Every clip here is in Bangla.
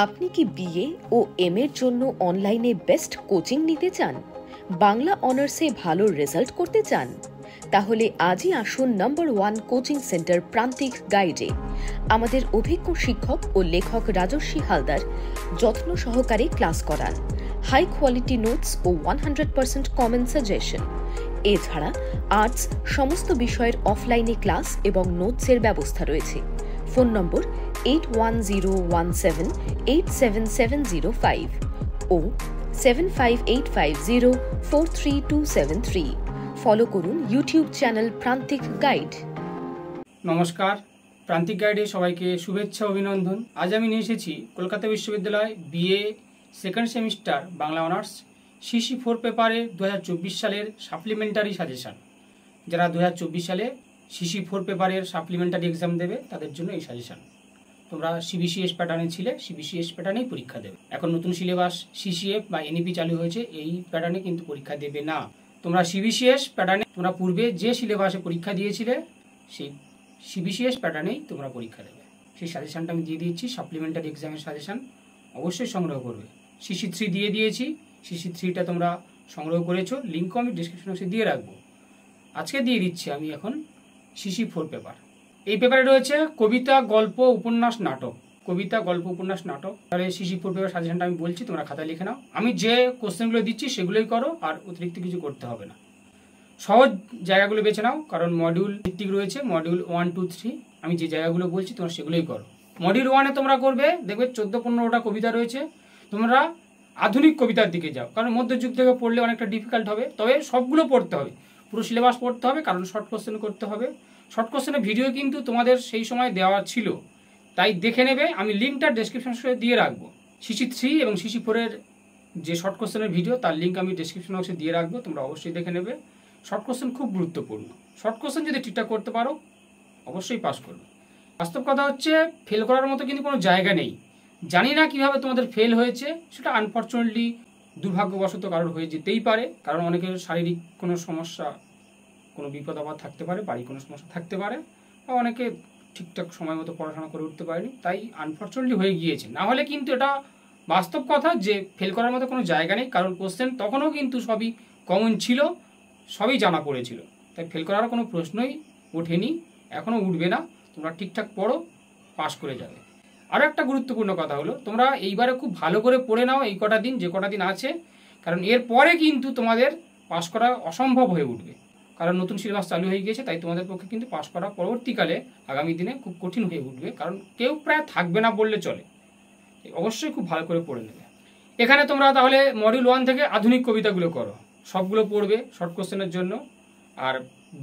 আপনি কি বিএ ও এম এর জন্য অনলাইনে বেস্ট কোচিং নিতে চান? বাংলা অনার্সে ভালো রেজাল্ট করতে চান? তাহলে আজই আসুন নম্বর 1 কোচিং সেন্টার প্রান্তিক গাইডে। আমাদের অভিজ্ঞ শিক্ষক ও লেখক রাজস্বী হালদার যত্ন সহকারে ক্লাস করান, হাই কোয়ালিটি নোটস ও 100% কমন সাজেশন। এছাড়া আর্টস সমস্ত বিষয়ের অফলাইনে ক্লাস এবং নোটসের ব্যবস্থা রয়েছে। ফোন নম্বর 8101787705 ও 7585043273। ফলো করুন ইউটিউব চ্যানেল প্রান্তিক গাইড। নমস্কার, প্রান্তিক গাইডে সবাইকে শুভেচ্ছা অভিনন্দন। আজ আমি নিয়ে এসেছি কলকাতা বিশ্ববিদ্যালয় BA second semester Bangla honours CC 4 পেপারে 2024 সালের সাপ্লিমেন্টারি সাজেশন। যারা 2024 সালে সিসি 4 পেপারের সাপ্লিমেন্টারি এক্সাম দেবে তাদের জন্য এই সাজেশন। তোমরা সিবিসিএস প্যাটার্নে ছিলে, সিবিসিএস প্যাটার্নেই পরীক্ষা দেবে। এখন নতুন সিলেবাস সিসিএফ বা এনইপি চালু হয়েছে, এই প্যাটার্নে কিন্তু পরীক্ষা দেবে না। তোমরা সিবিসিএস প্যাটার্নে তোমরা পূর্বে যে সিলেবাসে পরীক্ষা দিয়েছিলে সেই সিবিসিএস প্যাটার্নেই তোমরা পরীক্ষা দেবে। সেই সাজেশনটা আমি দিয়ে দিয়েছি, সাপ্লিমেন্টারি এক্সামের সাজেশন অবশ্যই সংগ্রহ করবে। সিসি 3 দিয়ে দিয়েছি, সিসি 3টা তোমরা সংগ্রহ করেছো, লিঙ্কও আমি ডিসক্রিপশন বক্সে দিয়ে রাখবো। আজকে দিয়ে দিচ্ছি আমি এখন সিসি 4 পেপার। এই পেপারে রয়েছে কবিতা, গল্প, উপন্যাস, নাটক। কবিতা, গল্প, উপন্যাস, নাটক। তাহলে সিসি 4 পেপার সাজেশনটা আমি বলছি, তোমরা খাতায় লিখে নাও। আমি যে কোশ্চেনগুলো দিচ্ছি সেগুলোই করো, আর অতিরিক্ত কিছু করতে হবে না। সহজ জায়গাগুলো বেছে নাও, কারণ মডিউল ভিত্তিক রয়েছে, মডিউল 1, 2, 3। আমি যে জায়গাগুলো বলছি তোমরা সেগুলোই করো। মডিউল 1-এ তোমরা করবে, দেখবে 14-15টা কবিতা রয়েছে। তোমরা আধুনিক কবিতার দিকে যাও, কারণ মধ্যযুগ থেকে পড়লে অনেকটা ডিফিকাল্ট হবে। তবে সবগুলো পড়তে হবে, পুরো সিলেবাস পড়তে হবে, কারণ শর্ট কোশ্চেন করতে হবে। শর্ট কোশ্চেনের ভিডিও কিন্তু তোমাদের সেই সময় দেওয়া ছিল, তাই দেখে নেবে। আমি লিঙ্কটা ডেসক্রিপশন বক্সে দিয়ে রাখবো। সিসি 3 এবং সিসি 4-এর যে শর্ট কোশ্চেনের ভিডিও, তার লিঙ্ক আমি ডেসক্রিপশন বক্সে দিয়ে রাখবো, তোমরা অবশ্যই দেখে নেবে। শর্ট কোশ্চেন খুব গুরুত্বপূর্ণ। শর্ট কোশ্চেন যদি ঠিকঠাক করতে পারো অবশ্যই পাস করবে। বাস্তব কথা হচ্ছে ফেল করার মতো কিন্তু কোনো জায়গা নেই। জানি না কিভাবে তোমাদের ফেল হয়েছে, সেটা আনফর্চুনেটলি দুর্ভাগ্যবশত কারোর হয়ে যেতেই পারে। কারণ অনেকের শারীরিক কোনো সমস্যা, কোনো বিপদ আপদ থাকতে পারে, বাড়ির কোনো সমস্যা থাকতে পারে, বা অনেকে ঠিকঠাক সময় মতো পড়াশোনা করে উঠতে পারেনি, তাই আনফর্চুনেটলি হয়ে গিয়েছে। না হলে কিন্তু এটা বাস্তব কথা যে ফেল করার মতো কোনো জায়গা নেই, কারণ কোশ্চেন তখনও কিন্তু সবই কমন ছিল, সবই জানা পড়েছিল। তাই ফেল করার কোনো প্রশ্নই ওঠেনি, এখনও উঠবে না। তোমরা ঠিকঠাক পড়ো, পাস করে যাবে। আরও একটা গুরুত্বপূর্ণ কথা হলো, তোমরা এইবারে খুব ভালো করে পড়ে নাও এই কটা দিন, যে কটা দিন আছে, কারণ এরপরে কিন্তু তোমাদের পাস করা অসম্ভব হয়ে উঠবে। কারণ নতুন সিলেবাস চালু হয়ে গিয়েছে, তাই তোমাদের পক্ষে কিন্তু পাস করা পরবর্তীকালে আগামী দিনে খুব কঠিন হয়ে উঠবে, কারণ কেউ প্রায় থাকবে না বললে চলে। অবশ্যই খুব ভালো করে পড়ে নেবে। এখানে তোমরা তাহলে মডিউল 1 থেকে আধুনিক কবিতাগুলো করো, সবগুলো পড়বে শর্ট কোশ্চেনের জন্য। আর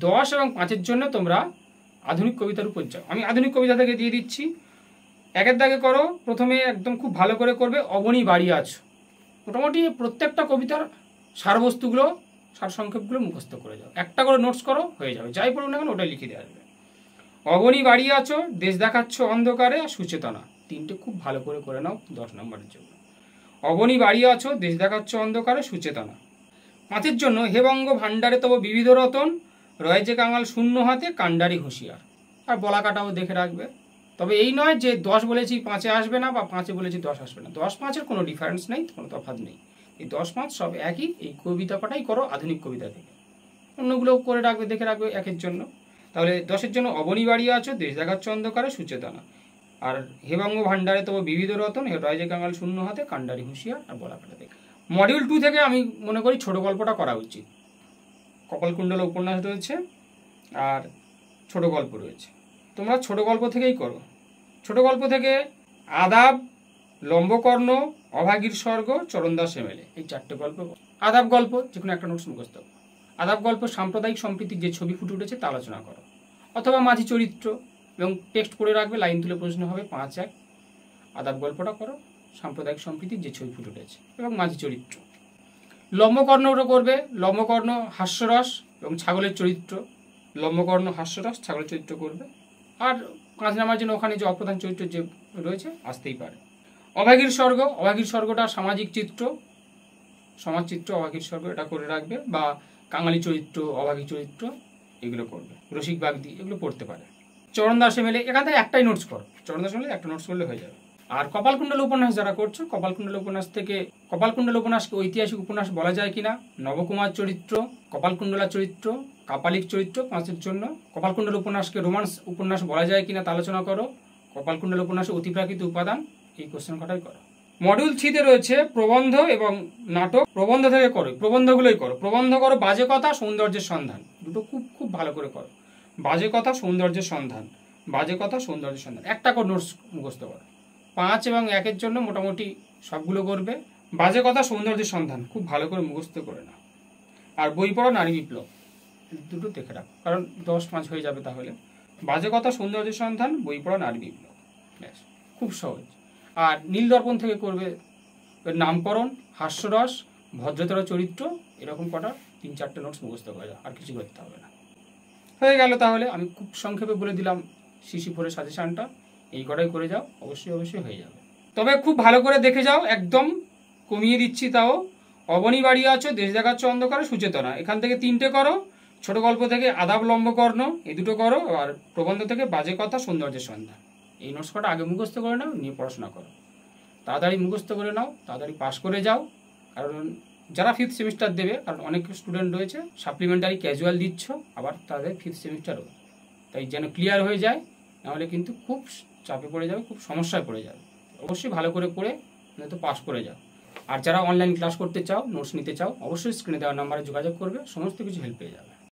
10 এবং 5-এর জন্য তোমরা আধুনিক কবিতার উপর যাও। আমি আধুনিক কবিতা থেকে দিয়ে দিচ্ছি। 1-এর দাগে করো, প্রথমে একদম খুব ভালো করে করবে অবনী বাড়ি আছো। মোটামুটি প্রত্যেকটা কবিতার সারবস্তুগুলো, সারসংক্ষেপগুলো মুখস্থ করে যাও। একটা করে নোটস করো, হয়ে যাবে। যাই পড়ুন না কেন ওটাই লিখে দিয়ে আসবে। অবনী বাড়ি আছো, দেশ দেখাচ্ছ অন্ধকারে, আর সুচেতনা। 3টে খুব ভালো করে করে নাও 10 নম্বরের জন্য। অবনী বাড়ি আছো, দেশ দেখাচ্ছ অন্ধকারে, সুচেতনা। 5-এর জন্য হে বঙ্গ ভাণ্ডারে তব বিবিধ রতন, রয়েছে কাঙাল শূন্য হাতে, কাণ্ডারি হুঁশিয়ার। আর বলা কাটাও দেখে রাখবে। তবে এই নয় যে 10 বলেছি 5-এ আসবে না, বা 5-এ বলেছি 10 আসবে না। 10-5-এর কোনো ডিফারেন্স নেই, কোনো তফাৎ নেই। এই 10-5 সব একই। এই কবিতা কটাই করো আধুনিক কবিতা থেকে, অন্যগুলোও করে রাখবে, দেখে রাখবে 1-এর জন্য। তাহলে 10-এর জন্য অবনী বাড়ি আছো, দেশ দেখাচ্ছ অন্ধকারে, সুচেতনা। আর হে বঙ্গ ভাণ্ডারে তব বিবিধ রতন, রয়েছে কাঙাল শূন্য হাতে, কাণ্ডারি হুঁশিয়ার, আর বলা কাটা দেখে। মডিউল 2 থেকে আমি মনে করি ছোট গল্পটা করা উচিত। কপালকুণ্ডলা উপন্যাস রয়েছে আর ছোট গল্প রয়েছে। তোমরা ছোট গল্প থেকেই করো। ছোট গল্প থেকে আদাব, লম্বকর্ণ, অভাগীর স্বর্গ, চরণদাস এমএলএ, এই 4টে গল্প। আদাব গল্প যে কোনো একটা নোটস মুখস্থ করো। আদাব গল্প সাম্প্রদায়িক সম্প্রীতির যে ছবি ফুটে উঠেছে তা আলোচনা করো, অথবা মাঝি চরিত্র, এবং টেক্সট করে রাখবে, লাইন তুলে প্রশ্ন হবে 5-1। আদাব গল্পটা করো, সাম্প্রদায়িক সম্প্রীতির যে ছবি ফুটে উঠেছে, এবং মাঝি চরিত্র। লম্বকর্ণটা করবে, লম্বকর্ণ হাস্যরস এবং ছাগলের চরিত্র। লম্বকর্ণ হাস্যরস, ছাগলের চরিত্র করবে। আর 5 নাম্বার জন্য ওখানে যে অপ্রধান চরিত্র যে রয়েছে আসতেই পারে। অভাগীর স্বর্গ, অভাগীর স্বর্গটা সামাজিক চিত্র, সমাজ চিত্র, অভাগীর স্বর্গ এটা করে রাখবে। বা কাঙালি চরিত্র, অভাগী চরিত্র, এগুলো করবে। রসিক বাগদি, এগুলো পড়তে পারে। চরণদাস এমএলএ, এখান থেকে একটাই নোটস করো। চরণদাস এমএলএ একটা নোটস করলে হয়ে যাবে। আর কপালকুণ্ডল উপন্যাস যারা করছো, কপালকুণ্ডল উপন্যাসকে ঐতিহাসিক উপন্যাস বলা যায় কিনা, নবকুমার চরিত্র, কপালকুণ্ডলা চরিত্র, কাপালিক চরিত্র 5-এর জন্য কপালকুণ্ডল উপন্যাসকে রোমান্স উপন্যাস বলা যায় কিনা তা আলোচনা করো। কপালকুণ্ডল উপন্যাসে অতিপ্রাকৃত উপাদান, এই কোশ্চেন কটাই করো। মডিউল 3-তে রয়েছে প্রবন্ধ এবং নাটক। প্রবন্ধ থেকে করো, প্রবন্ধগুলোই করো। প্রবন্ধ করো বাজে কথা, সৌন্দর্যের সন্ধান, দুটো খুব খুব ভালো করে করো। বাজে কথা, সৌন্দর্যের সন্ধান, বাজে কথা, সৌন্দর্যের সন্ধান, একটা করে নোটস মুখস্থ করো। 5 এবং 1-এর জন্য মোটামুটি সবগুলো করবে। বাজে কথা, সৌন্দর্যের সন্ধান খুব ভালো করে মুখস্থ করে নাও। আর বই পড়ো নারী বিপ্লব, দুটো দেখে রাখো, কারণ 10-5 হয়ে যাবে তাহলে। বাজে কথা, সৌন্দর্যের সন্ধান, বই পড়ো নারী বিপ্লব, ব্যাস, খুব সহজ। আর নীল দর্পণ থেকে করবে নামকরণ, হাস্যরস, ভদ্রতর চরিত্র, এরকম কটা 3-4টে নোটস মুখস্থ করে যাও, আর কিছু করতে হবে না। হয়ে গেল তাহলে। আমি খুব সংক্ষেপে বলে দিলাম সিসি 4-এর সাজেশনটা, এই কটাই করে যাও, অবশ্যই হয়ে যাবে। তবে খুব ভালো করে দেখে যাও, একদম কমিয়ে দিচ্ছি তাও। অবনী বাড়ি আছো, দেশ দেখাচ্ছ অন্ধকারে, সুচেতনা, এখান থেকে 3টে করো। ছোট গল্প থেকে আদাব লম্বকর্ণ, এই দুটো করো। আর প্রবন্ধ থেকে বাজে কথা, সৌন্দর্যের সন্ধান, এই নোটস কটা আগে মুখস্থ করে নাও, নিয়ে পড়াশোনা করো। তাড়াতাড়ি মুখস্থ করে নাও, তাড়াতাড়ি পাস করে যাও। কারণ যারা 5th সেমিস্টার দেবে, কারণ অনেক স্টুডেন্ট রয়েছে সাপ্লিমেন্টারি ক্যাজুয়াল দিচ্ছ, আবার তাদের 5th সেমিস্টারও, তাই যেন ক্লিয়ার হয়ে যায়, নাহলে কিন্তু খুব চাপে পড়ে যাবে, খুব সমস্যায় পড়ে যাবে। অবশ্যই ভালো করে পড়ে তো পাস করে যাও। আর যারা অনলাইন ক্লাস করতে চাও, নোটস নিতে চাও, অবশ্যই স্ক্রিনে দেওয়া নাম্বারে যোগাযোগ করবে, সমস্ত কিছু হেল্প পেয়ে যাবে।